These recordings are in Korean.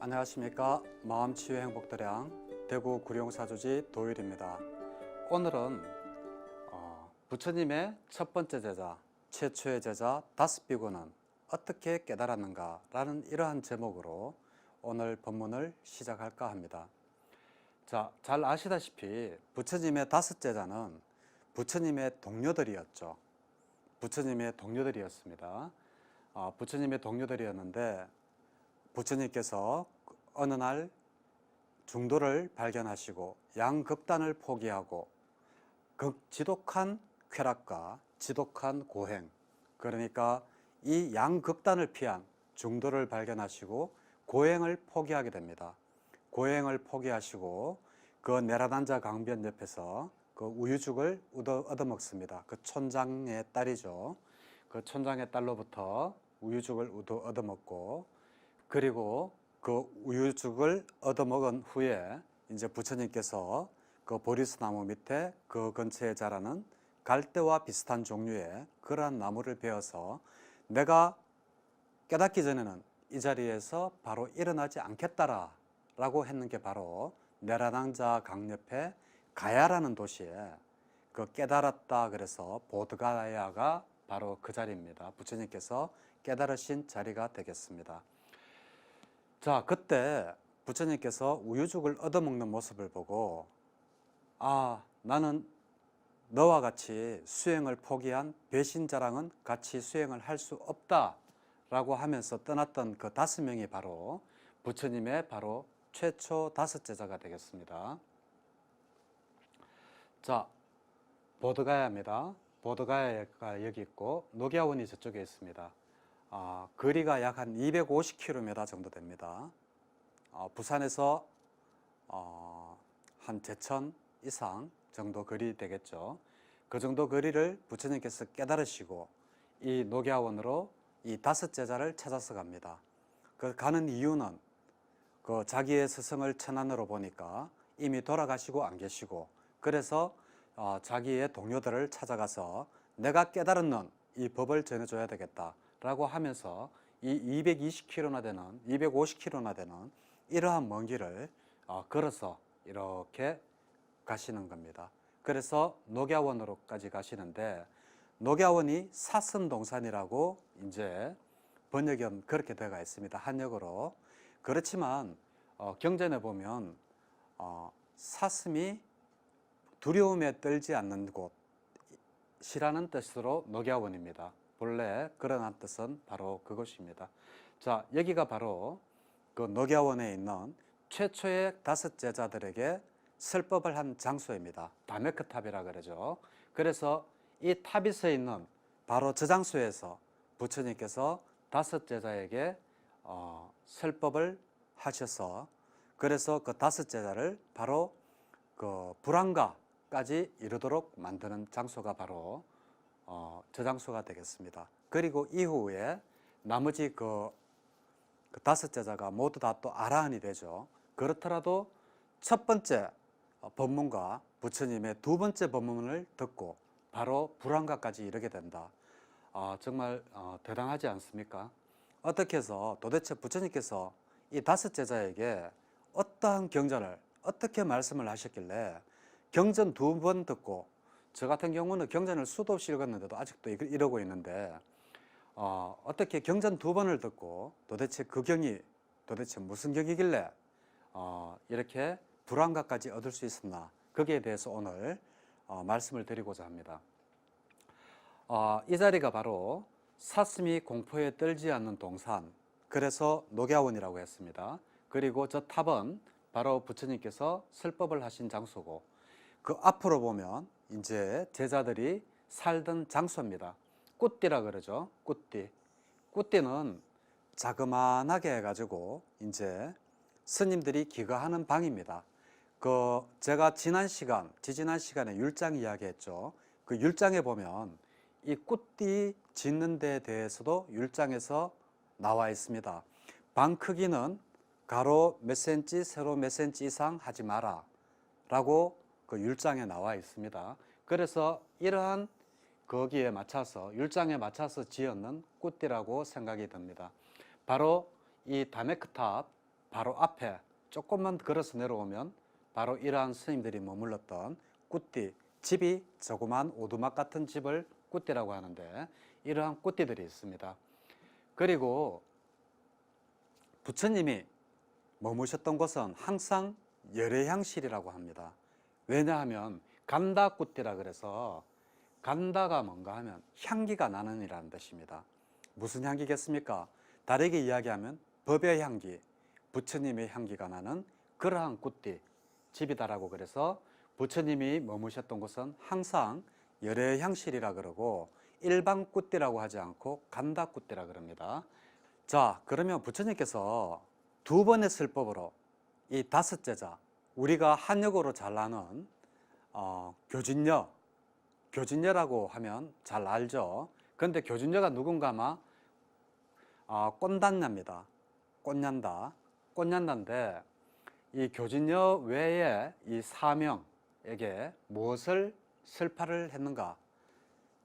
안녕하십니까. 마음치유 행복도량 대구 구룡사주지 도율입니다. 오늘은 부처님의 첫 번째 제자, 최초의 제자 다스비구는 어떻게 깨달았는가 라는 이러한 제목으로 오늘 본문을 시작할까 합니다. 자, 잘 아시다시피 부처님의 다섯 제자는 부처님의 동료들이었죠. 부처님의 동료들이었습니다. 부처님의 동료들이었는데 부처님께서 어느 날 중도를 발견하시고 양극단을 포기하고 지독한 쾌락과 지독한 고행, 그러니까 이 양극단을 피한 중도를 발견하시고 고행을 포기하게 됩니다. 고행을 포기하시고 그 내라단자 강변 옆에서 그 우유죽을 얻어먹습니다. 그 촌장의 딸이죠. 그 촌장의 딸로부터 우유죽을 얻어먹고, 그리고 그 우유죽을 얻어먹은 후에 이제 부처님께서 그 보리수나무 밑에 그 근처에 자라는 갈대와 비슷한 종류의 그러한 나무를 베어서 내가 깨닫기 전에는 이 자리에서 바로 일어나지 않겠다라 라고 했는 게 바로 내라단자 강 옆에 가야라는 도시에 그 깨달았다 그래서 보드가야가 바로 그 자리입니다. 부처님께서 깨달으신 자리가 되겠습니다. 자, 그때 부처님께서 우유죽을 얻어먹는 모습을 보고 나는 너와 같이 수행을 포기한 배신자랑은 같이 수행을 할 수 없다 라고 하면서 떠났던 그 5명이 바로 부처님의 바로 최초 5 제자가 되겠습니다. 자, 보드가야입니다. 보드가야가 여기 있고 녹야원이 저쪽에 있습니다. 거리가 약 한 250km 정도 됩니다. 부산에서 한 제천 이상 정도 거리 되겠죠. 그 정도 거리를 부처님께서 깨달으시고 이 녹야원으로 이 5 제자를 찾아서 갑니다. 그 가는 이유는 그 자기의 스승을 천안으로 보니까 이미 돌아가시고 안 계시고, 그래서 자기의 동료들을 찾아가서 내가 깨달은 이 법을 전해줘야 되겠다 라고 하면서 이 220km나 되는 250km나 되는 이러한 먼 길을 걸어서 이렇게 가시는 겁니다. 그래서 녹야원으로까지 가시는데, 녹야원이 사슴동산이라고 이제 번역은 그렇게 되어 있습니다. 한역으로. 그렇지만 경전에 보면 사슴이 두려움에 떨지 않는 곳이라는 뜻으로 녹야원입니다. 본래 그러한 뜻은 바로 그것입니다. 자, 여기가 바로 그 녹야원에 있는 최초의 5 제자들에게 설법을 한 장소입니다. 다메크탑이라 그러죠. 그래서 이 탑이 서 있는 바로 저 장소에서 부처님께서 5 제자에게 설법을 하셔서, 그래서 그 5 제자를 바로 그 불안가까지 이르도록 만드는 장소가 바로 저 장소가 되겠습니다. 그리고 이후에 나머지 그 5 제자가 모두 다 또 아라한이 되죠. 그렇더라도 첫 번째 법문과 부처님의 2번째 법문을 듣고 바로 불안가까지 이르게 된다. 정말 대단하지 않습니까? 어떻게 해서 도대체 부처님께서 이 5 제자에게 어떠한 경전을 어떻게 말씀을 하셨길래 경전 2번 듣고, 저 같은 경우는 경전을 수도 없이 읽었는데도 아직도 이러고 있는데 어떻게 경전 2번을 듣고 도대체 그 경이 도대체 무슨 경이길래 이렇게 불안가까지 얻을 수 있었나, 거기에 대해서 오늘 말씀을 드리고자 합니다. 이 자리가 바로 사슴이 공포에 떨지 않는 동산, 그래서 녹야원이라고 했습니다. 그리고 저 탑은 바로 부처님께서 설법을 하신 장소고, 그 앞으로 보면 이제 제자들이 살던 장소입니다. 굿띠라 그러죠. 굿띠. 굿띠는 자그만하게 해가지고 이제 스님들이 기거하는 방입니다. 제가 지지난 시간에 율장 이야기했죠. 그 율장에 보면 이 굿띠 짓는 데 대해서도 율장에서 나와 있습니다. 방 크기는 가로 몇 센치, 세로 몇 센치 이상 하지 마라 라고 그 율장에 나와 있습니다. 그래서 이러한 거기에 맞춰서 율장에 맞춰서 지었는 굿띠라고 생각이 듭니다. 바로 이 다메크탑 바로 앞에 조금만 걸어서 내려오면 바로 이러한 스님들이 머물렀던 꾸띠, 집이 조그만 오두막 같은 집을 꾸띠라고 하는데 이러한 꾸띠들이 있습니다. 그리고 부처님이 머무셨던 곳은 항상 열애향실이라고 합니다. 왜냐하면 간다꾸띠라 그래서 간다가 뭔가 하면 향기가 나는 이라는 뜻입니다. 무슨 향기겠습니까? 다르게 이야기하면 법의 향기, 부처님의 향기가 나는 그러한 꾸띠, 집이다라고 그래서 부처님이 머무셨던 곳은 항상 열애향실이라 그러고 일반 꾸띠라고 하지 않고 간다꾸띠라 그럽니다. 자, 그러면 부처님께서 두 번의 설법으로 이 다섯 제자, 우리가 한역으로 잘 아는 교진녀라고 하면 잘 알죠. 그런데 교진녀가 누군가 아마 꽃단녀입니다. 꽃년다인데 이 교진녀 외에 이 사명에게 무엇을 설파를 했는가?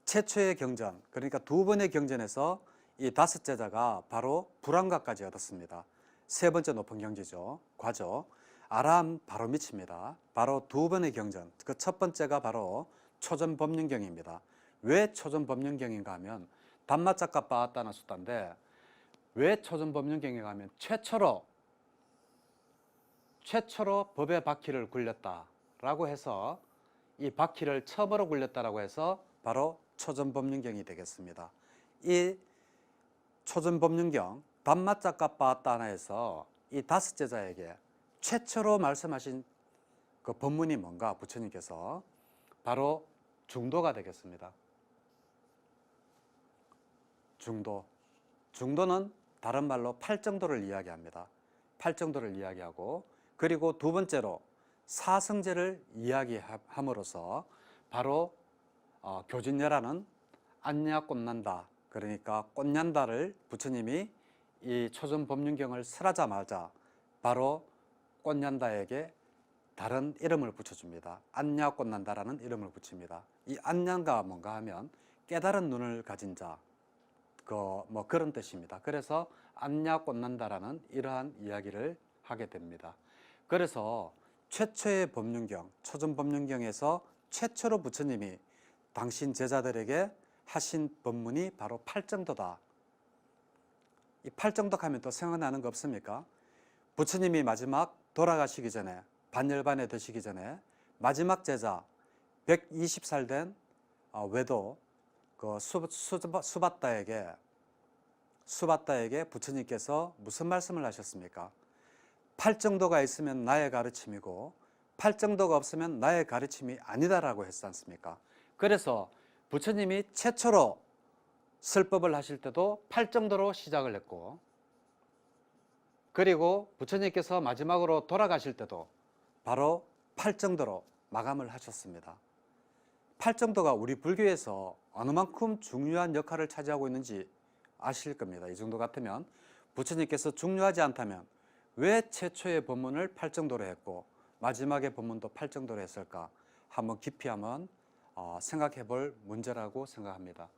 최초의 경전, 그러니까 두 번의 경전에서 이 다섯 제자가 바로 불안가까지 얻었습니다. 세 번째 높은 경지죠. 과죠. 아람 바로 밑입니다. 바로 두 번의 경전, 그 첫 번째가 바로 초전법륜경입니다. 왜 초전법륜경인가 하면 단마짝가 빠따나 수단데 왜 초전법륜경인가 하면 최초로 법의 바퀴를 굴렸다라고 해서 이 바퀴를 처음으로 굴렸다라고 해서 바로 초전법륜경이 되겠습니다. 이 초전법륜경 단마짝가 빠따나에서 이 다섯 제자에게 최초로 말씀하신 그 법문이 뭔가 부처님께서 바로 중도가 되겠습니다. 중도는 다른 말로 팔정도를 이야기합니다. 팔정도를 이야기하고 그리고 두 번째로 사성제를 이야기함으로써 바로 교진녀라는 안냐 꽃난다, 그러니까 꽃난다를 부처님이 이 초전법륜경을 설하자마자 바로 꽃난다에게 다른 이름을 붙여줍니다. 안냐 꽃난다라는 이름을 붙입니다. 이 안냐가 뭔가 하면 깨달은 눈을 가진 자, 뭐 그런 뜻입니다. 그래서 안냐 꽃난다라는 이러한 이야기를 하게 됩니다. 그래서 최초의 법륜경, 초전법륜경에서 최초로 부처님이 당신 제자들에게 하신 법문이 바로 팔정도다. 이 팔정덕 하면 또 생각나는 거 없습니까? 부처님이 마지막 돌아가시기 전에, 반열반에 드시기 전에 마지막 제자 120살 된 외도 그 수바다에게 부처님께서 무슨 말씀을 하셨습니까? 팔정도가 있으면 나의 가르침이고 팔정도가 없으면 나의 가르침이 아니다라고 했지 않습니까? 그래서 부처님이 최초로 설법을 하실 때도 팔정도로 시작을 했고 그리고 부처님께서 마지막으로 돌아가실 때도 바로 팔정도로 마감을 하셨습니다. 팔정도가 우리 불교에서 어느 만큼 중요한 역할을 차지하고 있는지 아실 겁니다. 이 정도 같으면 부처님께서 중요하지 않다면 왜 최초의 법문을 팔정도로 했고 마지막의 법문도 팔정도로 했을까? 한번 깊이 한번 생각해 볼 문제라고 생각합니다.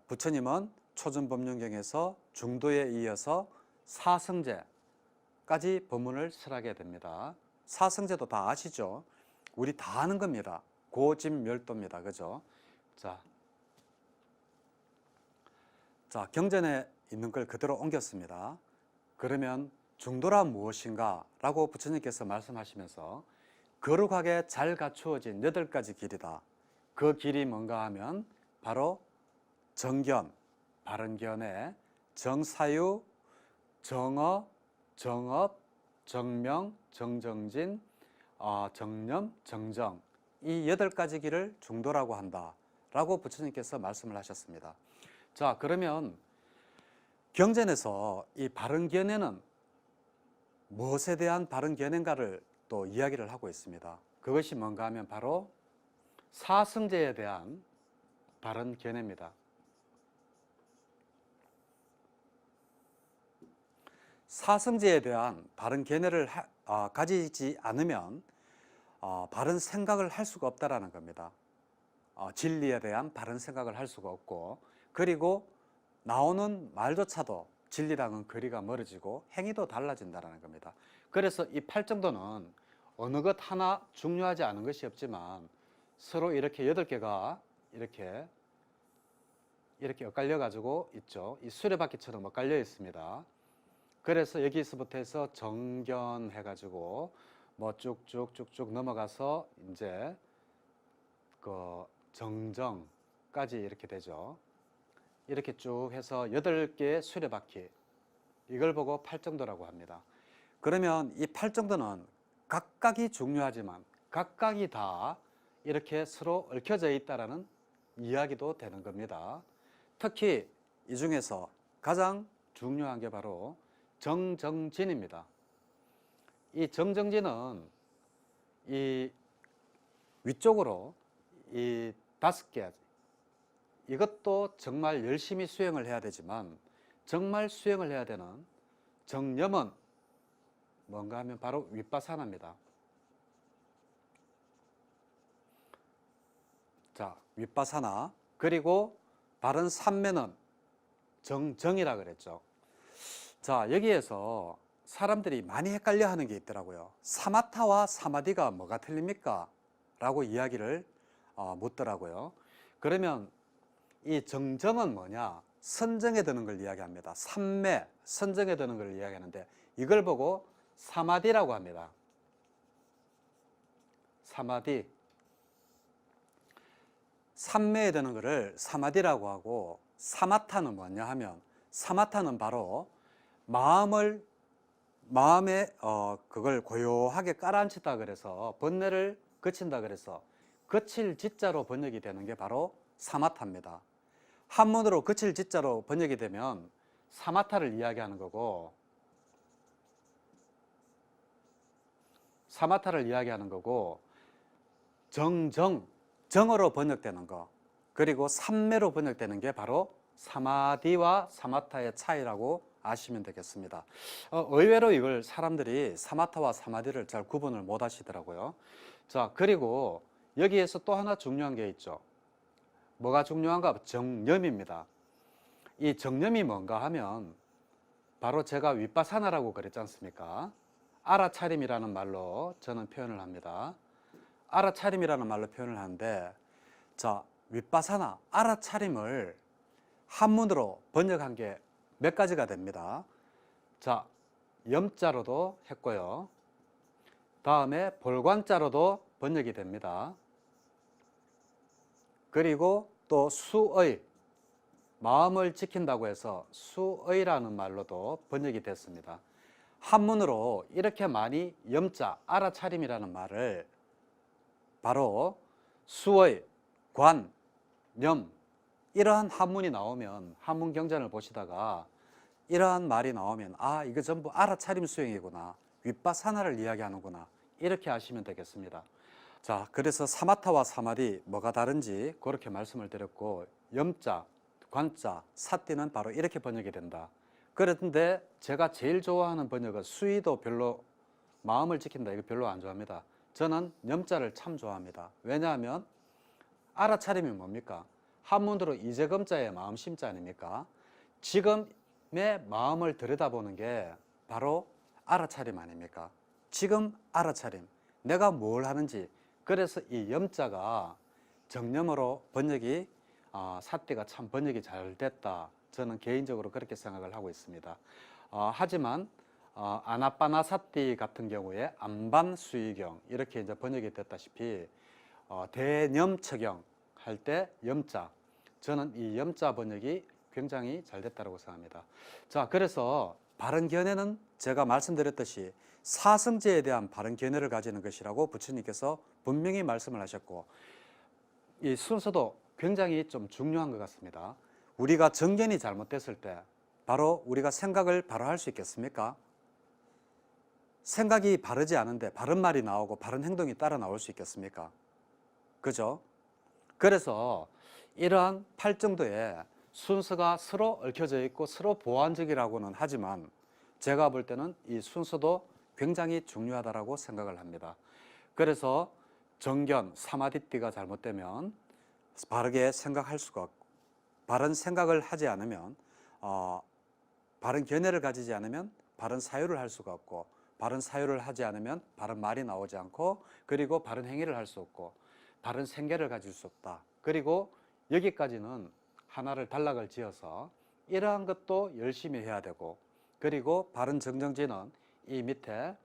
부처님은 초전법륜경에서 중도에 이어서 사성제까지 법문을 설하게 됩니다. 사성제도 다 아시죠? 우리 다 아는 겁니다. 고집멸도입니다. 그죠? 자, 경전에 있는 걸 그대로 옮겼습니다. 그러면 중도란 무엇인가? 라고 부처님께서 말씀하시면서 거룩하게 잘 갖추어진 8가지 길이다. 그 길이 뭔가 하면 바로 정견, 바른견에 정사유, 정어, 정업, 정명, 정정진, 정념, 정정, 이 8가지 길을 중도라고 한다 라고 부처님께서 말씀을 하셨습니다. 자, 그러면 경전에서 이 바른견에는 무엇에 대한 바른견인가를 또 이야기를 하고 있습니다. 그것이 뭔가 하면 바로 사성제에 대한 바른견해입니다. 사성제에 대한 바른 견해를 가지지 않으면 바른 생각을 할 수가 없다라는 겁니다. 진리에 대한 바른 생각을 할 수가 없고 그리고 나오는 말조차도 진리랑은 거리가 멀어지고 행위도 달라진다는 겁니다. 그래서 이 팔정도는 어느 것 하나 중요하지 않은 것이 없지만 서로 이렇게 8개가 이렇게 엇갈려 가지고 있죠. 이 수레바퀴처럼 엇갈려 있습니다. 그래서 여기서부터 해서 정견해 가지고 뭐 쭉쭉쭉쭉 넘어가서 이제 그 정정까지 이렇게 되죠. 이렇게 쭉 해서 8개의 수레바퀴, 이걸 보고 팔정도라고 합니다. 그러면 이 팔정도는 각각이 중요하지만 각각이 다 이렇게 서로 얽혀져 있다라는 이야기도 되는 겁니다. 특히 이 중에서 가장 중요한 게 바로 정정진입니다. 이 정정진은 이 위쪽으로 이 5개, 이것도 정말 열심히 수행을 해야 되지만 정말 수행을 해야 되는 정념은 뭔가 하면 바로 윗바사나입니다. 자, 윗바사나. 그리고 바른 삼매는 정정이라 그랬죠. 자, 여기에서 사람들이 많이 헷갈려 하는 게 있더라고요. 사마타와 사마디가 뭐가 틀립니까? 라고 이야기를 묻더라고요. 그러면 이 정정은 뭐냐? 선정에 드는 걸 이야기합니다. 삼매, 선정에 드는 걸 이야기하는데 이걸 보고 사마디라고 합니다. 사마디. 삼매에 드는 것을 사마디라고 하고, 사마타는 뭐냐 하면, 사마타는 바로 마음에 그걸 고요하게 깔아앉히다 그래서 번뇌를 그친다 그래서 그칠 지자로 번역이 되는 게 바로 사마타입니다. 한문으로 그칠 지자로 번역이 되면 사마타를 이야기하는 거고, 정어로 번역되는 거, 그리고 삼매로 번역되는 게 바로 사마디와 사마타의 차이라고 아시면 되겠습니다. 의외로 이걸 사람들이 사마타와 사마디를 잘 구분을 못 하시더라고요. 자, 그리고 여기에서 또 하나 중요한 게 있죠. 뭐가 중요한가? 정념입니다. 이 정념이 뭔가 하면 바로 제가 윗바사나라고 그랬지 않습니까? 알아차림이라는 말로 저는 표현을 합니다. 알아차림이라는 말로 표현을 하는데, 자, 윗바사나, 알아차림을 한문으로 번역한 게 몇 가지가 됩니다. 자, 염자로도 했고요. 다음에 볼관자로도 번역이 됩니다. 그리고 또 수의, 마음을 지킨다고 해서 수의라는 말로도 번역이 됐습니다. 한문으로 이렇게 많이 염자, 알아차림이라는 말을 바로 수의, 관, 염, 이러한 한문이 나오면, 한문 경전을 보시다가 이러한 말이 나오면 이거 전부 알아차림 수행이구나, 윗바사나를 이야기하는구나, 이렇게 아시면 되겠습니다. 자, 그래서 사마타와 사마디 뭐가 다른지 그렇게 말씀을 드렸고, 염자, 관자, 사띠는 바로 이렇게 번역이 된다. 그런데 제가 제일 좋아하는 번역은 수의도 별로, 마음을 지킨다, 이거 별로 안 좋아합니다. 저는 염자를 참 좋아합니다. 왜냐하면 알아차림이 뭡니까? 한문으로 이재검자의 마음심자 아닙니까? 지금의 마음을 들여다보는 게 바로 알아차림 아닙니까? 지금 알아차림, 내가 뭘 하는지. 그래서 이 염자가 정념으로 번역이, 사띠가 참 번역이 잘 됐다, 저는 개인적으로 그렇게 생각을 하고 있습니다. 하지만 아나빠나사띠 같은 경우에 안반수의경, 이렇게 이제 번역이 됐다시피 대념처경 할 때 염자, 저는 이 염자 번역이 굉장히 잘 됐다고 생각합니다. 자, 그래서 바른 견해는 제가 말씀드렸듯이 사성제에 대한 바른 견해를 가지는 것이라고 부처님께서 분명히 말씀을 하셨고, 이 순서도 굉장히 좀 중요한 것 같습니다. 우리가 정견이 잘못됐을 때 바로 우리가 생각을 바로 할 수 있겠습니까? 생각이 바르지 않은데 바른 말이 나오고 바른 행동이 따라 나올 수 있겠습니까? 그죠? 그래서 이러한 팔정도에 순서가 서로 얽혀져 있고 서로 보완적이라고는 하지만 제가 볼 때는 이 순서도 굉장히 중요하다고 생각을 합니다. 그래서 정견, 사마디띠가 잘못되면 바르게 생각할 수가 없고, 바른 생각을 하지 않으면 바른 견해를 가지지 않으면 바른 사유를 할 수가 없고, 바른 사유를 하지 않으면 바른 말이 나오지 않고, 그리고 바른 행위를 할 수 없고, 바른 생계를 가질 수 없다. 그리고 여기까지는 하나를 단락을 지어서 이러한 것도 열심히 해야 되고, 그리고 바른 정정지는 이 밑에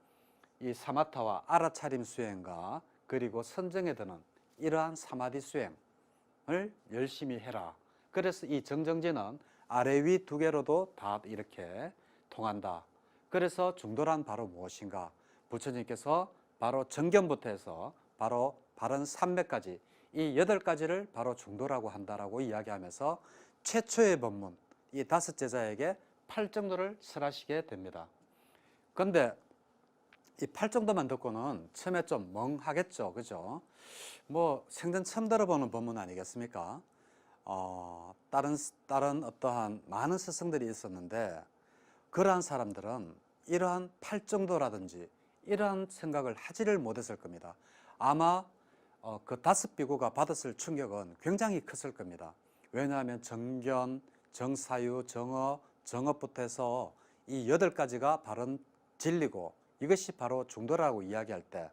이 사마타와 알아차림 수행과 그리고 선정에 드는 이러한 사마디 수행을 열심히 해라. 그래서 이 정정지는 아래 위 두 개로도 다 이렇게 통한다. 그래서 중도란 바로 무엇인가? 부처님께서 바로 정견부터 해서 바로 바른 삼매까지 이 8가지를 바로 중도라고 한다라고 이야기하면서 최초의 법문, 이 5 제자에게 8정도를 설하시게 됩니다. 그런데 이 8정도만 듣고는 처음에 좀 멍하겠죠, 그죠? 뭐 생전 처음 들어보는 법문 아니겠습니까? 다른 어떠한 많은 스승들이 있었는데, 그러한 사람들은 이러한 8정도라든지 이러한 생각을 하지를 못했을 겁니다. 아마 그 5비구가 받았을 충격은 굉장히 컸을 겁니다. 왜냐하면 정견, 정사유, 정어, 정업부터 해서 이 8가지가 바른 진리고 이것이 바로 중도라고 이야기할 때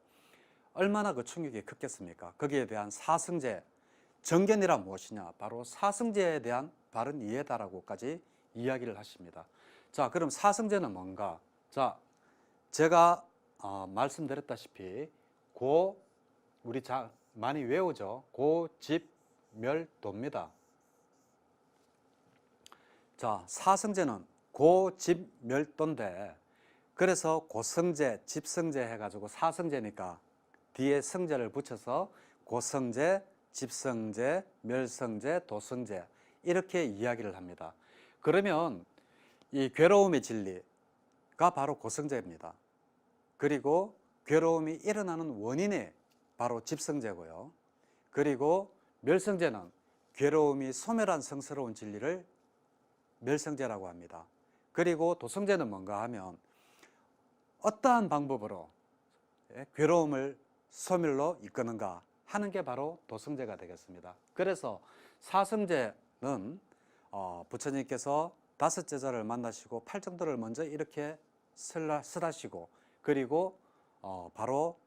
얼마나 그 충격이 컸겠습니까? 거기에 대한 사승제, 정견이란 무엇이냐? 바로 사승제에 대한 바른 이해다라고까지 이야기를 하십니다. 자, 그럼 사승제는 뭔가? 자, 제가 말씀드렸다시피 우리 많이 외우죠. 고집멸도입니다. 자, 사승제는 고집멸도인데, 그래서 고성제, 집성제 해가지고 사성제니까 뒤에 성제를 붙여서 고성제, 집성제, 멸성제, 도성제 이렇게 이야기를 합니다. 그러면 이 괴로움의 진리가 바로 고성제입니다. 그리고 괴로움이 일어나는 원인이 바로 집성제고요. 그리고 멸성제는 괴로움이 소멸한 성스러운 진리를 멸성제라고 합니다. 그리고 도성제는 뭔가 하면 어떠한 방법으로 괴로움을 소멸로 이끄는가 하는 게 바로 도성제가 되겠습니다. 그래서 사성제는 부처님께서 5 제자를 만나시고 8정도를 먼저 이렇게 설하시고, 그리고 바로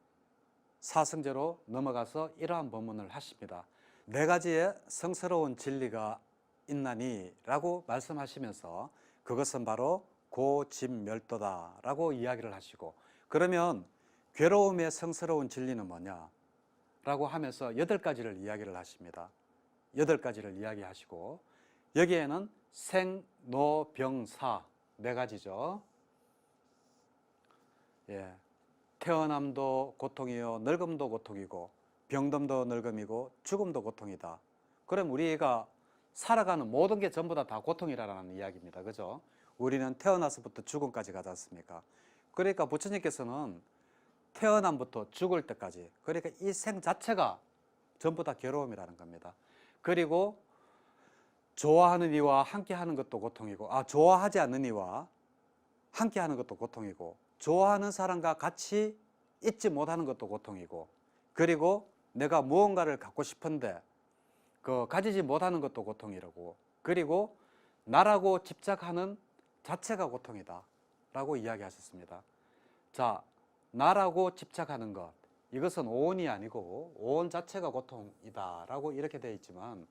사성제로 넘어가서 이러한 법문을 하십니다. 4가지의 성스러운 진리가 있나니 라고 말씀하시면서 그것은 바로 고집멸도다라고 이야기를 하시고, 그러면 괴로움의 성스러운 진리는 뭐냐 라고 하면서 8가지를 이야기를 하십니다. 8가지를 이야기하시고, 여기에는 생, 노, 병, 사 4가지죠. 예, 태어남도 고통이요, 늙음도 고통이고, 병듦도 늙음이고, 죽음도 고통이다. 그럼 우리가 살아가는 모든 게 전부 다 고통이라는 이야기입니다. 그죠? 우리는 태어나서부터 죽음까지 가지 않습니까? 그러니까 부처님께서는 태어남부터 죽을 때까지, 그러니까 이 생 자체가 전부 다 괴로움이라는 겁니다. 그리고 좋아하는 이와 함께하는 것도 고통이고, 좋아하지 않는 이와 함께하는 것도 고통이고, 좋아하는 사람과 같이 있지 못하는 것도 고통이고, 그리고 내가 무언가를 갖고 싶은데 가지지 못하는 것도 고통이라고, 그리고 나라고 집착하는 자체가 고통이다 라고 이야기하셨습니다. 자, 나라고 집착하는 것, 이것은 오온이 아니고 오온 자체가 고통이다 라고 이렇게 되어 있지만,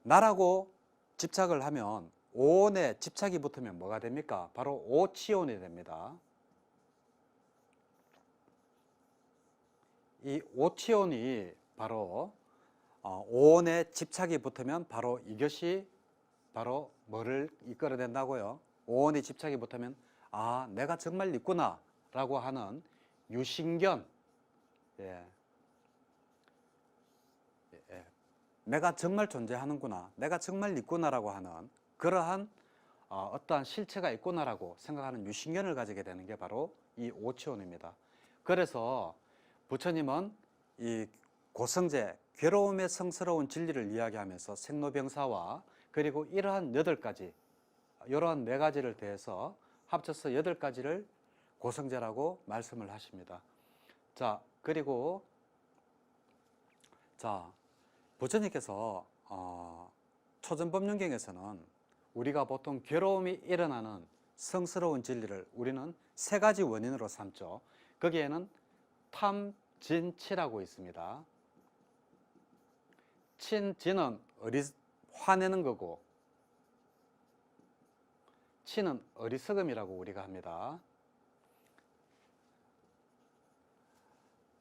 나라고 집착을 하면 오온에 집착이 붙으면 뭐가 됩니까? 바로 오치온이 됩니다. 이 오치온이 바로 오온에 집착이 붙으면 바로 이것이 바로 뭐를 이끌어낸다고요? 오온에 집착이 붙으면 내가 정말 있구나 라고 하는 유신견, 내가 정말 존재하는구나, 내가 정말 있구나라고 하는 그러한 어떠한 실체가 있구나라고 생각하는 유신견을 가지게 되는 게 바로 이 오치온입니다. 그래서 부처님은 이 고성제, 괴로움의 성스러운 진리를 이야기하면서 생로병사와 그리고 이러한 8가지, 이러한 4가지를 대해서 합쳐서 8가지를 고성제라고 말씀을 하십니다. 자, 그리고 부처님께서 초전법륜경에서는 우리가 보통 괴로움이 일어나는 성스러운 진리를 우리는 세 가지 원인으로 삼죠. 거기에는 탐, 진, 치라고 있습니다. 친, 진은 화내는 거고, 치는 어리석음이라고 우리가 합니다.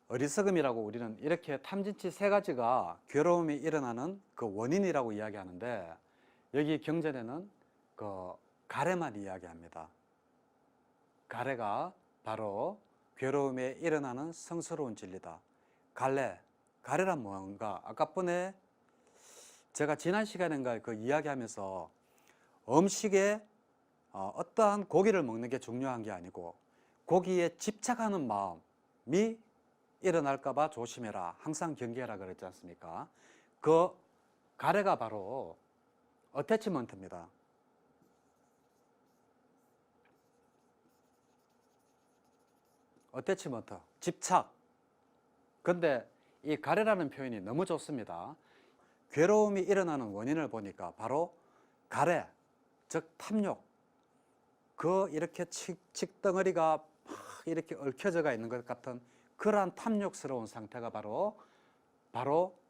어리석음이라고 우리는 이렇게 탐진치 세 가지가 괴로움이 일어나는 그 원인이라고 이야기하는데, 여기 경전에는 그 가래만 이야기합니다. 가래가 바로 괴로움에 일어나는 성스러운 진리다. 가래란 뭔가? 아까번에 제가 지난 시간인가 그 이야기하면서 음식에 어떠한 고기를 먹는 게 중요한 게 아니고 고기에 집착하는 마음이 일어날까봐 조심해라. 항상 경계하라 그랬지 않습니까? 그 가래가 바로 어태치먼트입니다. 어태치먼트, 집착. 근데 이 가래라는 표현이 너무 좋습니다. 괴로움이 일어나는 원인을 보니까 바로 가래, 즉 탐욕. 그 이렇게 칡덩어리가 막 이렇게 얽혀져가 있는 것 같은 그러한 탐욕스러운 상태가 바로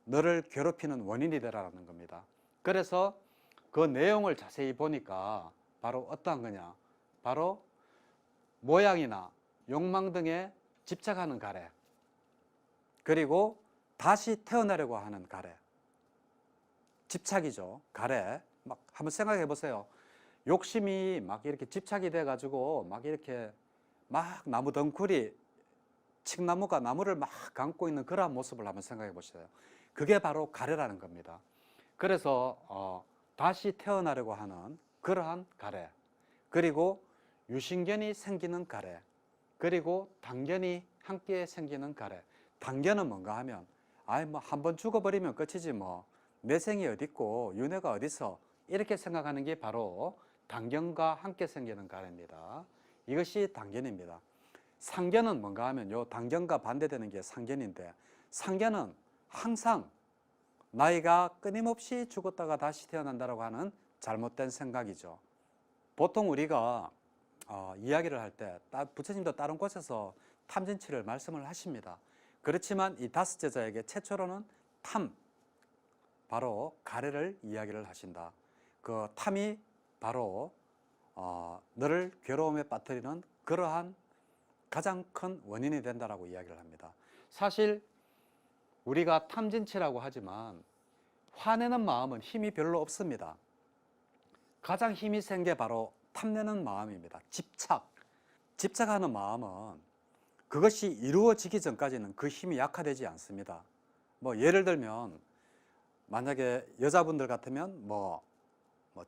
너를 괴롭히는 원인이 되라는 겁니다. 그래서 그 내용을 자세히 보니까 바로 어떠한 거냐? 바로 모양이나 욕망 등에 집착하는 가래, 그리고 다시 태어나려고 하는 가래. 집착이죠. 가래. 막 한번 생각해 보세요. 욕심이 막 이렇게 집착이 돼 가지고 막 이렇게 막 나무 덩쿨이 칡나무가 나무를 막 감고 있는 그러한 모습을 한번 생각해 보세요. 그게 바로 가래라는 겁니다. 그래서 다시 태어나려고 하는 그러한 가래, 그리고 유신견이 생기는 가래, 그리고 당견이 함께 생기는 가래. 당견은 뭔가 하면 뭐 한번 죽어버리면 끝이지 뭐 매생이 어딨고 윤회가 어딨어, 이렇게 생각하는 게 바로 당견과 함께 생기는 가래입니다. 이것이 당견입니다. 상견은 뭔가 하면 요 당견과 반대되는 게 상견인데, 상견은 항상 나이가 끊임없이 죽었다가 다시 태어난다고 하는 잘못된 생각이죠. 보통 우리가 이야기를 할 때 부처님도 다른 곳에서 탐진치를 말씀을 하십니다. 그렇지만 이 다섯 제자에게 최초로는 바로 가래를 이야기를 하신다. 그 탐이 바로 너를 괴로움에 빠뜨리는 그러한 가장 큰 원인이 된다라고 이야기를 합니다. 사실 우리가 탐진치라고 하지만 화내는 마음은 힘이 별로 없습니다. 가장 힘이 센 게 바로 탐내는 마음입니다. 집착하는 마음은 그것이 이루어지기 전까지는 그 힘이 약화되지 않습니다. 뭐 예를 들면 만약에 여자분들 같으면 뭐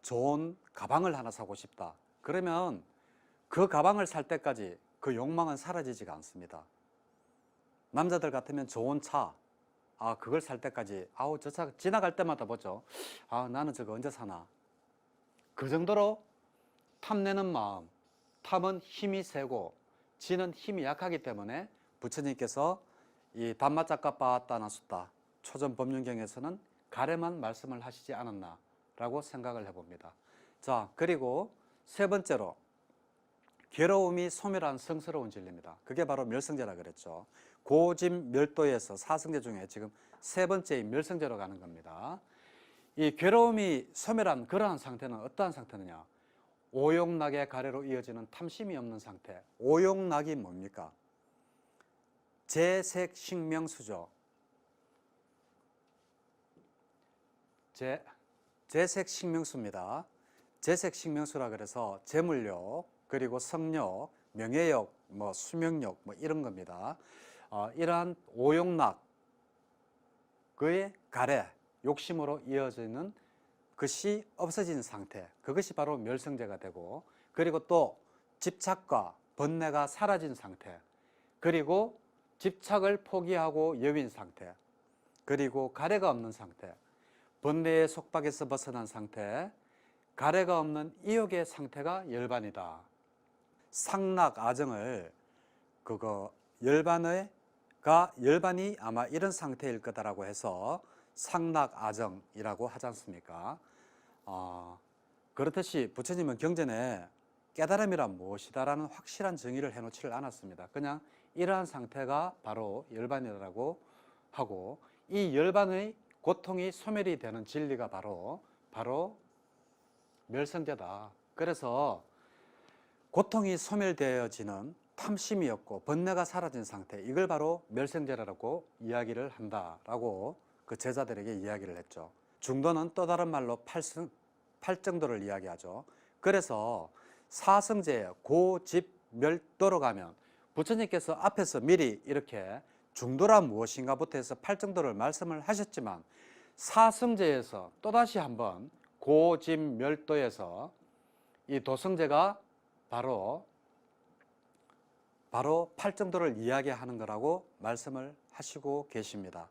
좋은 가방을 하나 사고 싶다. 그러면 그 가방을 살 때까지 그 욕망은 사라지지가 않습니다. 남자들 같으면 좋은 차, 그걸 살 때까지 저 차 지나갈 때마다 보죠. 나는 저거 언제 사나. 그 정도로 탐내는 마음, 탐은 힘이 세고 지는 힘이 약하기 때문에 부처님께서 이 담마짜까빠따나숫다 초전법륜경에서는 가래만 말씀을 하시지 않았나 라고 생각을 해봅니다. 자, 그리고 세 번째로 괴로움이 소멸한 성스러운 진리입니다. 그게 바로 멸성제라 그랬죠. 고집멸도에서 사성제 중에 지금 세 번째인 멸성제로 가는 겁니다. 이 괴로움이 소멸한 그러한 상태는 어떠한 상태느냐? 오욕락의 가래로 이어지는 탐심이 없는 상태. 오욕락이 뭡니까? 재색식명수죠. 재색식명수입니다. 재색식명수라 그래서 재물욕, 그리고 성욕, 명예욕, 수명욕 이런 겁니다. 이러한 오욕락, 그의 가래, 욕심으로 이어지는 것이 없어진 상태, 그것이 바로 멸성제가 되고, 그리고 또 집착과 번뇌가 사라진 상태, 그리고 집착을 포기하고 여윈 상태, 그리고 가래가 없는 상태, 번뇌의 속박에서 벗어난 상태, 가래가 없는 이욕의 상태가 열반이다. 상락 아정을 열반이 아마 이런 상태일 거다라고 해서 상락 아정이라고 하지 않습니까? 그렇듯이 부처님은 경전에 깨달음이란 무엇이다라는 확실한 정의를 해놓지를 않았습니다. 그냥 이러한 상태가 바로 열반이라고 하고, 이 열반의 고통이 소멸이 되는 진리가 바로 멸성제다. 그래서 고통이 소멸되어지는 탐심이 없고 번뇌가 사라진 상태, 이걸 바로 멸성제라고 이야기를 한다라고 그 제자들에게 이야기를 했죠. 중도는 또 다른 말로 팔정도를 이야기하죠. 그래서 사성제 고집멸도로 가면 부처님께서 앞에서 미리 이렇게 중도란 무엇인가부터 해서 팔정도를 말씀을 하셨지만, 사성제에서 또다시 한번 고집멸도에서 이 도성제가 바로 팔정도를 이야기하는 거라고 말씀을 하시고 계십니다.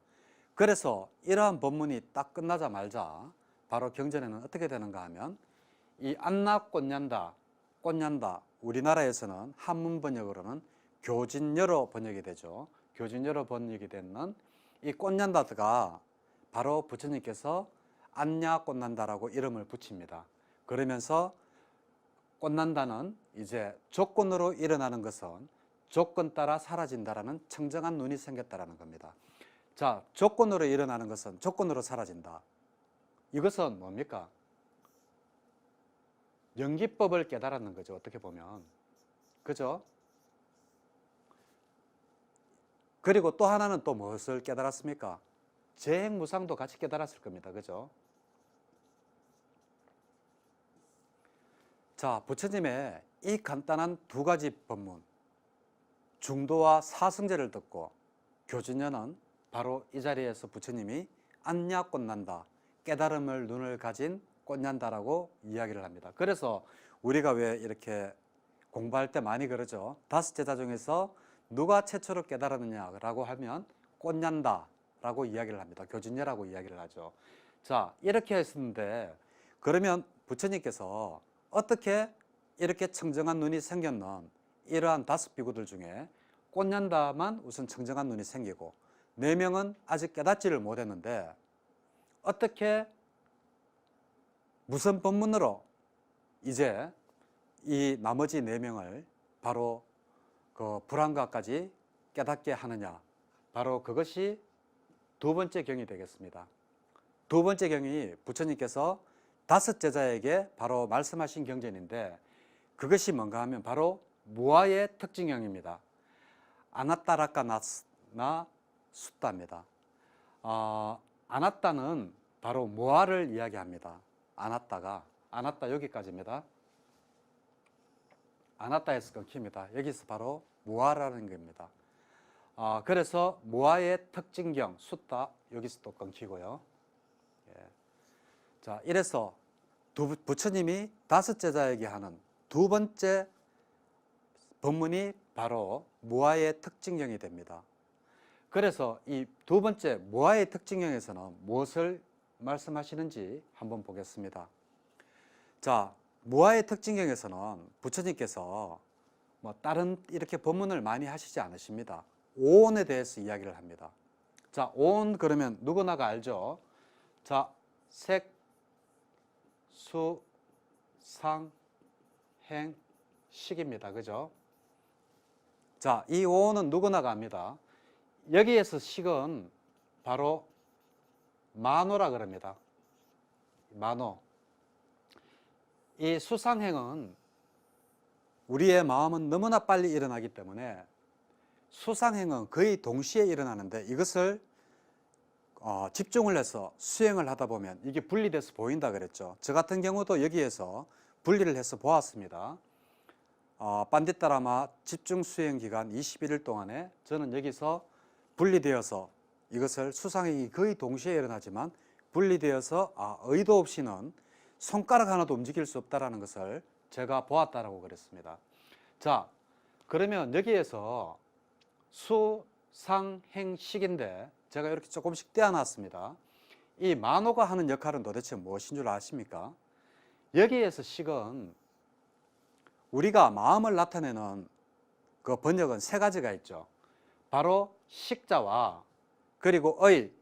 그래서 이러한 법문이 딱 끝나자마자 바로 경전에는 어떻게 되는가 하면, 이 안나 꽃년다, 우리나라에서는 한문 번역으로는 교진여로 번역이 되죠. 교진여로 번역이 되는 이 꽃년다가 바로 부처님께서 안냐 꽃난다라고 이름을 붙입니다. 그러면서 꽃난다는 이제 조건으로 일어나는 것은 조건 따라 사라진다라는 청정한 눈이 생겼다라는 겁니다. 자, 조건으로 일어나는 것은 조건으로 사라진다. 이것은 뭡니까? 연기법을 깨달았는 거죠. 어떻게 보면. 그죠? 그리고 또 하나는 또 무엇을 깨달았습니까? 재행무상도 같이 깨달았을 겁니다. 그죠? 자, 부처님의 이 간단한 두 가지 법문, 중도와 사성제를 듣고 교진여는 바로 이 자리에서 부처님이 안냐 꽃난다, 깨달음을 눈을 가진 꽃난다라고 이야기를 합니다. 그래서 우리가 왜 이렇게 공부할 때 많이 그러죠. 5제자 중에서 누가 최초로 깨달았느냐라고 하면 꽃난다라고 이야기를 합니다. 교진여라고 이야기를 하죠. 자, 이렇게 했는데, 그러면 부처님께서 어떻게 이렇게 청정한 눈이 생겼는 이러한 5비구들 중에 꽃년다만 우선 청정한 눈이 생기고 4명은 아직 깨닫지를 못했는데, 어떻게 무슨 법문으로 이제 이 나머지 4명을 바로 그 불안과까지 깨닫게 하느냐, 바로 그것이 두 번째 경이 되겠습니다. 두 번째 경이 부처님께서 5제자에게 바로 말씀하신 경전인데, 그것이 뭔가 하면 바로 무아의 특징형입니다. 아나따라까 나 숫다입니다. 아나따는 바로 무아를 이야기합니다. 아나따 여기까지입니다. 아나따에서 끊깁니다. 여기서 바로 무아라는 겁니다. 그래서 무아의 특징경 숫다 여기서 또 끊기고요. 예. 자, 이래서 부처님이 5제자에게 하는 두 번째 법문이 바로 무아의 특징경이 됩니다. 그래서 이 두 번째 무아의 특징경에서는 무엇을 말씀하시는지 한번 보겠습니다. 자, 무아의 특징경에서는 부처님께서 뭐 다른 이렇게 법문을 많이 하시지 않으십니다. 오온에 대해서 이야기를 합니다. 자, 오온 그러면 누구나가 알죠? 자, 색, 수, 상, 행, 식입니다. 그죠? 자, 이 오온은 누구나가 압니다. 여기에서 식은 바로 만호라 그럽니다. 만호. 이 수상행은 우리의 마음은 너무나 빨리 일어나기 때문에 수상행은 거의 동시에 일어나는데, 이것을 집중을 해서 수행을 하다 보면 이게 분리돼서 보인다 그랬죠. 저 같은 경우도 여기에서 분리를 해서 보았습니다. 빤디따라마 집중 수행 기간 21일 동안에 저는 여기서 분리되어서 이것을 수상행이 거의 동시에 일어나지만 분리되어서 의도 없이는 손가락 하나도 움직일 수 없다는 것을 제가 보았다라고 그랬습니다. 자, 그러면 여기에서 수, 상, 행, 식인데 제가 이렇게 조금씩 떼어놨습니다. 이 만호가 하는 역할은 도대체 무엇인 줄 아십니까? 여기에서 식은 우리가 마음을 나타내는 그 번역은 3가지가 있죠. 바로 식자와 그리고 의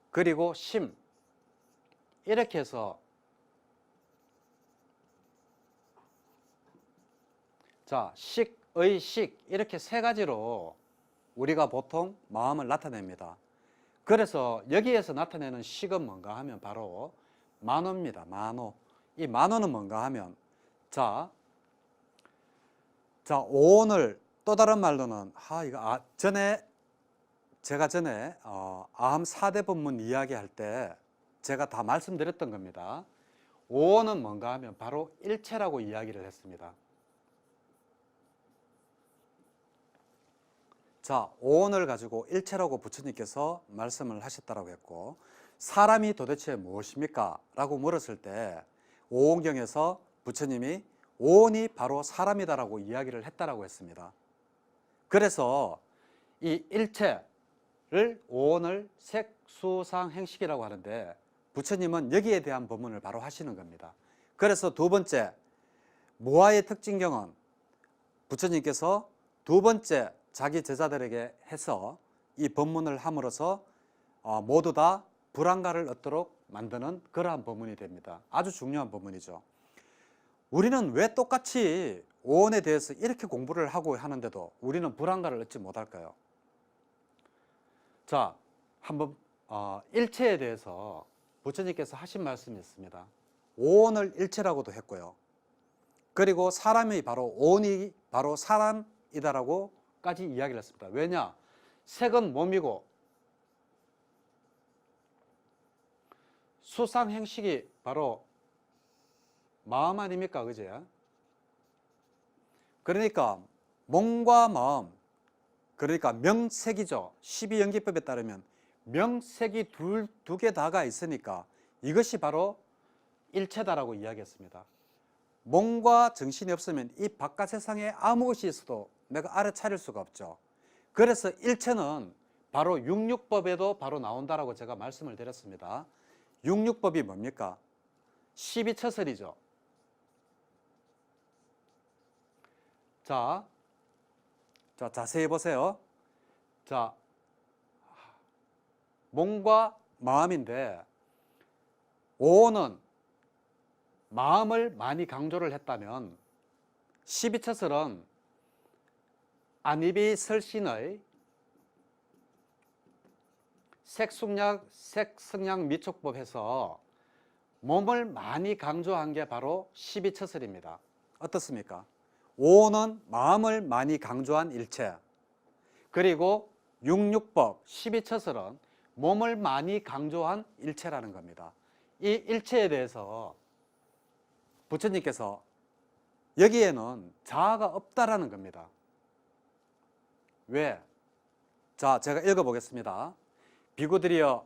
그리고 심, 이렇게 해서 자, 식의 식 이렇게 세 가지로 우리가 보통 마음을 나타냅니다. 그래서 여기에서 나타내는 식은 뭔가 하면 바로 만호입니다. 만호. 이 만호는 뭔가 하면 자, 오온을 또 다른 말로는 제가 전에 아함 4대 법문 이야기할 때 제가 다 말씀드렸던 겁니다. 오온은 뭔가 하면 바로 일체라고 이야기를 했습니다. 자, 오온을 가지고 일체라고 부처님께서 말씀을 하셨다고 했고, 사람이 도대체 무엇입니까? 라고 물었을 때 오온경에서 부처님이 오온이 바로 사람이다라고 이야기를 했다라고 했습니다. 그래서 이 일체를 오온을 색수상행식이라고 하는데 부처님은 여기에 대한 법문을 바로 하시는 겁니다. 그래서 두 번째 무아의 특징경은 부처님께서 두 번째 자기 제자들에게 해서 이 법문을 함으로써 모두 다 불안가를 얻도록 만드는 그러한 법문이 됩니다. 아주 중요한 법문이죠. 우리는 왜 똑같이 오온에 대해서 이렇게 공부를 하고 하는데도 우리는 불안가를 얻지 못할까요? 자, 한번 일체에 대해서 부처님께서 하신 말씀이 있습니다. 오온을 일체라고도 했고요. 그리고 사람이 바로 오온이 바로 사람이다라고 까지 이야기를 했습니다. 왜냐? 색은 몸이고 수상행식이 바로 마음 아닙니까? 그죠? 그러니까 몸과 마음, 그러니까 명색이죠. 12연기법에 따르면 명색이 두 개 다가 있으니까 이것이 바로 일체다라고 이야기했습니다. 몸과 정신이 없으면 이 바깥 세상에 아무것이 있어도 내가 알아차릴 수가 없죠. 그래서 일체는 바로 육육법에도 바로 나온다라고 제가 말씀을 드렸습니다. 육육법이 뭡니까? 12처설이죠. 자, 자세히 보세요. 자, 몸과 마음인데 오온은 마음을 많이 강조를 했다면 12처설은 안입이 설신의 색승약 미촉법에서 몸을 많이 강조한 게 바로 12처설입니다. 어떻습니까? 오온은 마음을 많이 강조한 일체, 그리고 육육법 12처설은 몸을 많이 강조한 일체라는 겁니다. 이 일체에 대해서 부처님께서 여기에는 자아가 없다라는 겁니다. 왜? 자, 제가 읽어보겠습니다. 비구들이여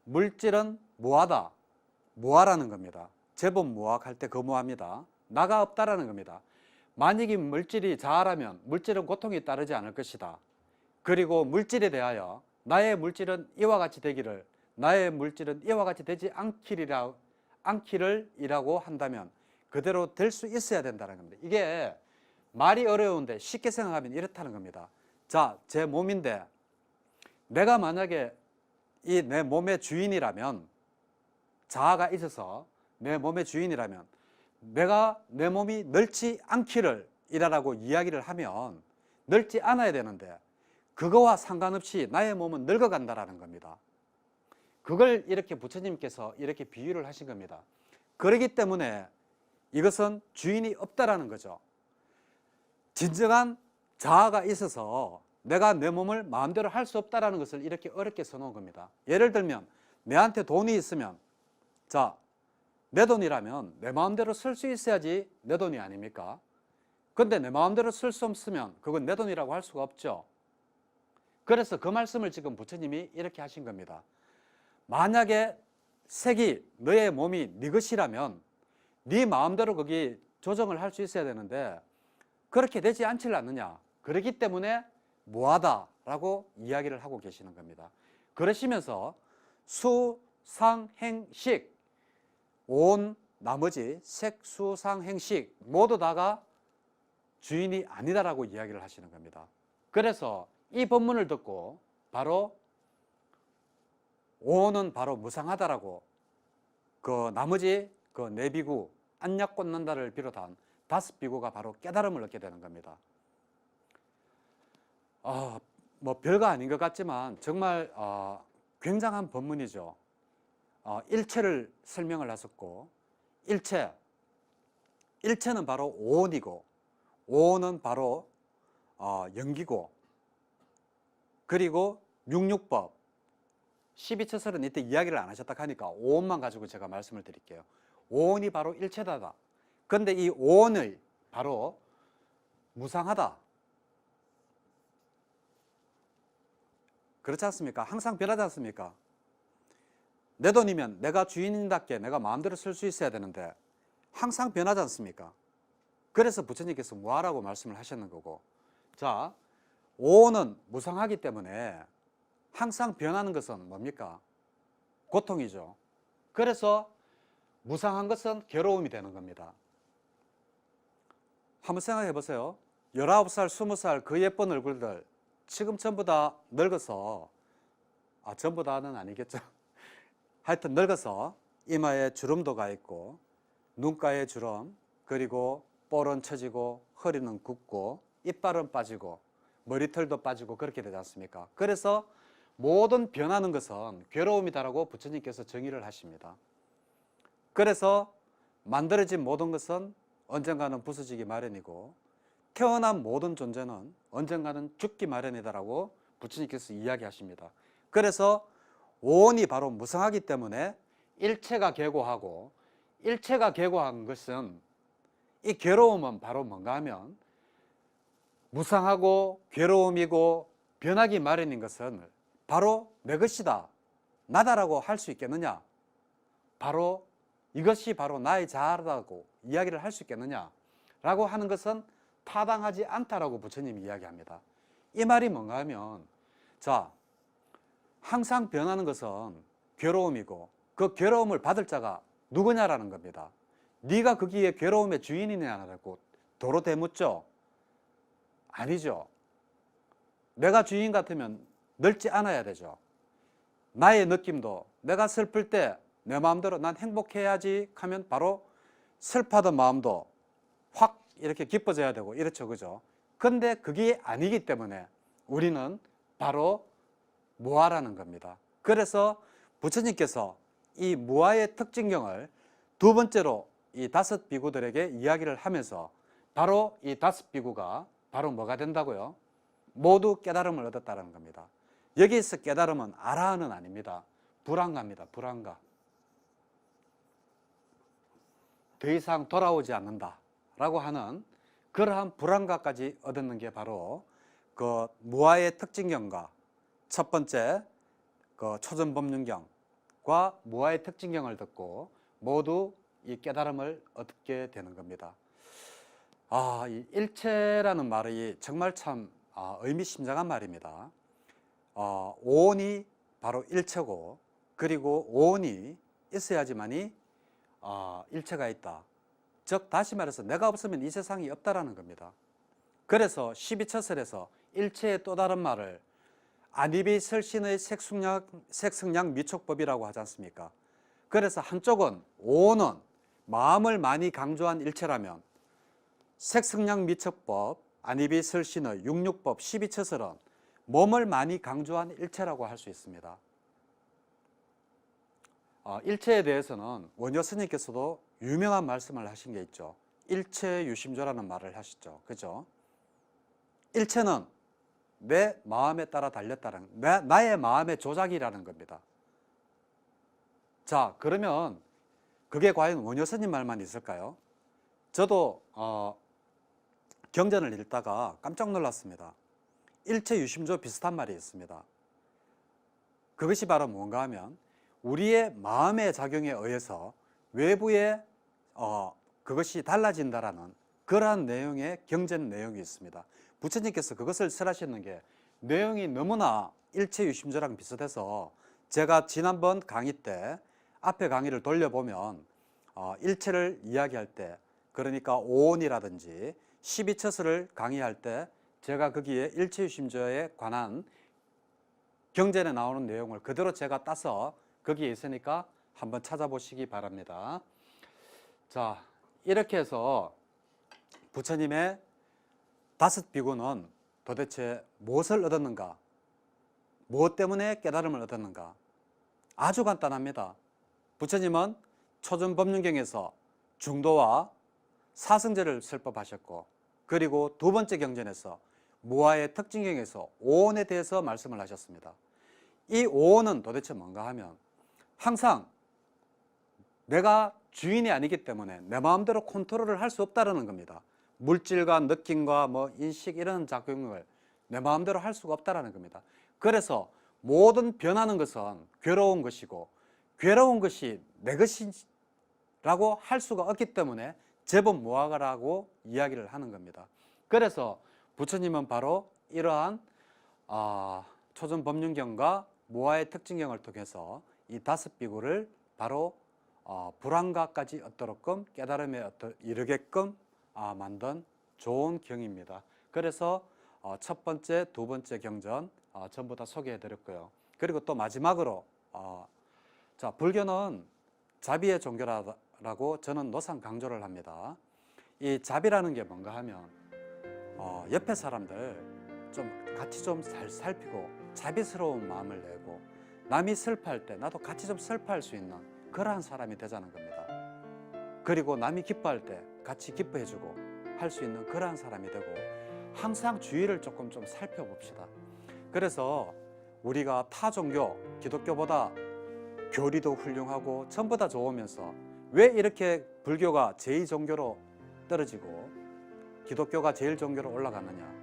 물질은 무하다. 무하라는 겁니다. 제법 무학할 때 그 무합니다. 나가 없다라는 겁니다. 만약에 물질이 자아라면 물질은 고통이 따르지 않을 것이다. 그리고 물질에 대하여 나의 물질은 이와 같이 되기를, 나의 물질은 이와 같이 되지 않기를이라고 한다면 그대로 될 수 있어야 된다는 겁니다. 이게 말이 어려운데 쉽게 생각하면 이렇다는 겁니다. 자, 제 몸인데 내가 만약에 이 내 몸의 주인이라면, 자아가 있어서 내 몸의 주인이라면 내가 내 몸이 늙지 않기를 이라고 이야기를 하면 늙지 않아야 되는데 그거와 상관없이 나의 몸은 늙어간다라는 겁니다. 그걸 이렇게 부처님께서 이렇게 비유를 하신 겁니다. 그렇기 때문에 이것은 주인이 없다라는 거죠. 진정한 자아가 있어서 내가 내 몸을 마음대로 할 수 없다라는 것을 이렇게 어렵게 써놓은 겁니다. 예를 들면 내한테 돈이 있으면, 자, 내 돈이라면 내 마음대로 쓸 수 있어야지 내 돈이 아닙니까? 근데 내 마음대로 쓸 수 없으면 그건 내 돈이라고 할 수가 없죠. 그래서 그 말씀을 지금 부처님이 이렇게 하신 겁니다. 만약에 색이 너의 몸이 네 것이라면 네 마음대로 거기 조정을 할 수 있어야 되는데 그렇게 되지 않지 않느냐. 그렇기 때문에 무하다라고 이야기를 하고 계시는 겁니다. 그러시면서 수, 상, 행, 식, 온 나머지 색, 수, 상, 행, 식 모두 다가 주인이 아니다라고 이야기를 하시는 겁니다. 그래서 이 법문을 듣고 바로 오는 바로 무상하다라고 그 나머지 그 네 비구, 안약 꽂는다를 비롯한 5비구가 바로 깨달음을 얻게 되는 겁니다. 뭐 별거 아닌 것 같지만 정말 굉장한 법문이죠. 일체를 설명을 하셨고, 일체는 바로 오온이고, 오온은 바로 연기고, 그리고 육육법 12처설은 이때 이야기를 안 하셨다 하니까 오온만 가지고 제가 말씀을 드릴게요. 오온이 바로 일체다다. 그런데 이 오온을 바로 무상하다, 그렇지 않습니까? 항상 변하지 않습니까? 내 돈이면 내가 주인답게 내가 마음대로 쓸 수 있어야 되는데 항상 변하지 않습니까? 그래서 부처님께서 무하라고 말씀을 하셨는 거고, 자, 오온은 무상하기 때문에 항상 변하는 것은 뭡니까? 고통이죠. 그래서 무상한 것은 괴로움이 되는 겁니다. 한번 생각해 보세요. 19살, 20살 그 예쁜 얼굴들 지금 전부 다 늙어서, 전부 다는 아니겠죠. 하여튼 늙어서 이마에 주름도 가 있고, 눈가에 주름, 그리고 볼은 처지고, 허리는 굽고, 이빨은 빠지고, 머리털도 빠지고 그렇게 되지 않습니까? 그래서 모든 변하는 것은 괴로움이다라고 부처님께서 정의를 하십니다. 그래서 만들어진 모든 것은 언젠가는 부서지기 마련이고, 태어난 모든 존재는 언젠가는 죽기 마련이다라고 부처님께서 이야기하십니다. 그래서 오온이 바로 무상하기 때문에 일체가 계고하고, 일체가 계고한 것은, 이 괴로움은 바로 뭔가 하면 무상하고 괴로움이고 변하기 마련인 것은 바로 내 것이다, 나다라고 할 수 있겠느냐? 바로 이것이 바로 나의 자아라고 이야기를 할 수 있겠느냐? 라고 하는 것은 타당하지 않다라고 부처님이 이야기합니다. 이 말이 뭔가 하면, 자, 항상 변하는 것은 괴로움이고 그 괴로움을 받을 자가 누구냐라는 겁니다. 네가 거기에 괴로움의 주인이냐라고 도로 대묻죠? 아니죠. 내가 주인 같으면 늙지 않아야 되죠. 나의 느낌도 내가 슬플 때 내 마음대로 난 행복해야지 하면 바로 슬퍼하던 마음도 확 이렇게 기뻐져야 되고 이렇죠, 그죠? 근데 그게 아니기 때문에 우리는 바로 무아라는 겁니다. 그래서 부처님께서 이 무아의 특징경을 두 번째로 이 5비구들에게 이야기를 하면서 바로 이 5비구가 바로 뭐가 된다고요? 모두 깨달음을 얻었다는 겁니다. 여기서 깨달음은 아라한은 아닙니다. 불안가입니다. 불안가. 더 이상 돌아오지 않는다라고 하는 그러한 불안가까지 얻는 게 바로 그 무아의 특징경과 첫 번째 그 초전법륜경과 무아의 특징경을 듣고 모두 이 깨달음을 얻게 되는 겁니다. 이 일체라는 말이 정말 참 의미심장한 말입니다. 오온이 바로 일체고, 그리고 오온이 있어야지만이 일체가 있다. 즉 다시 말해서 내가 없으면 이 세상이 없다라는 겁니다. 그래서 12처설에서 일체의 또 다른 말을 안입이 설신의 색승량 미촉법이라고 하지 않습니까? 그래서 한쪽은 오온은 마음을 많이 강조한 일체라면, 색승량 미촉법, 안입이 설신의 육육법 12처설은 몸을 많이 강조한 일체라고 할 수 있습니다. 일체에 대해서는 원효 스님께서도 유명한 말씀을 하신 게 있죠. 일체유심조라는 말을 하시죠. 그죠? 일체는 내 마음에 따라 달렸다는, 나의 마음의 조작이라는 겁니다. 자, 그러면 그게 과연 원효 스님 말만 있을까요? 저도 경전을 읽다가 깜짝 놀랐습니다. 일체유심조 비슷한 말이 있습니다. 그것이 바로 뭔가 하면 우리의 마음의 작용에 의해서 외부의 그것이 달라진다라는 그러한 내용의 경전 내용이 있습니다. 부처님께서 그것을 설하시는 게 내용이 너무나 일체유심조랑 비슷해서 제가 지난번 강의 때 앞에 강의를 돌려보면 일체를 이야기할 때, 그러니까 오온이라든지 12처설을 강의할 때 제가 거기에 일체유심조에 관한 경전에 나오는 내용을 그대로 제가 따서 거기에 있으니까 한번 찾아보시기 바랍니다. 자, 이렇게 해서 부처님의 5비구는 도대체 무엇을 얻었는가? 무엇 때문에 깨달음을 얻었는가? 아주 간단합니다. 부처님은 초전법륜경에서 중도와 사성제를 설법하셨고, 그리고 두 번째 경전에서 무아의 특징경에서 오온에 대해서 말씀을 하셨습니다. 이 오온은 도대체 뭔가 하면 항상 내가 주인이 아니기 때문에 내 마음대로 컨트롤을 할 수 없다는 겁니다. 물질과 느낌과 뭐 인식 이런 작용을 내 마음대로 할 수가 없다는 겁니다. 그래서 모든 변하는 것은 괴로운 것이고, 괴로운 것이 내 것이라고 할 수가 없기 때문에 제법 무아가라고 이야기를 하는 겁니다. 그래서 부처님은 바로 이러한 초전법륜경과 무아의 특징경을 통해서 이 5비구를 바로 불안가까지 얻도록끔 깨달음에 이르게끔 만든 좋은 경입니다. 그래서 첫 번째, 두 번째 경전 전부 다 소개해 드렸고요. 그리고 또 마지막으로 자, 불교는 자비의 종교라고 저는 노상 강조를 합니다. 이 자비라는 게 뭔가 하면 옆에 사람들 좀 같이 좀 잘 살피고 자비스러운 마음을 내고, 남이 슬퍼할 때 나도 같이 좀 슬퍼할 수 있는 그러한 사람이 되자는 겁니다. 그리고 남이 기뻐할 때 같이 기뻐해주고 할 수 있는 그러한 사람이 되고, 항상 주위를 조금 좀 살펴봅시다. 그래서 우리가 타 종교, 기독교보다 교리도 훌륭하고 전부 다 좋으면서 왜 이렇게 불교가 제2종교로 떨어지고 기독교가 제일 종교로 올라가느냐?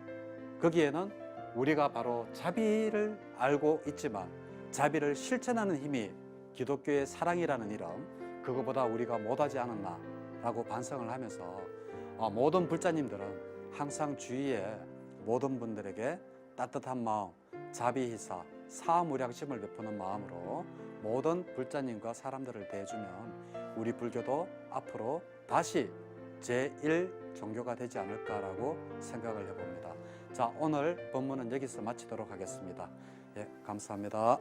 거기에는 우리가 바로 자비를 알고 있지만 자비를 실천하는 힘이 기독교의 사랑이라는 이름, 그거보다 우리가 못하지 않았나 라고 반성을 하면서 모든 불자님들은 항상 주위에 모든 분들에게 따뜻한 마음, 자비희사, 사무량심을 베푸는 마음으로 모든 불자님과 사람들을 대해주면 우리 불교도 앞으로 다시 제1종교가 되지 않을까라고 생각을 해봅니다. 자, 오늘 본문은 여기서 마치도록 하겠습니다. 예, 감사합니다.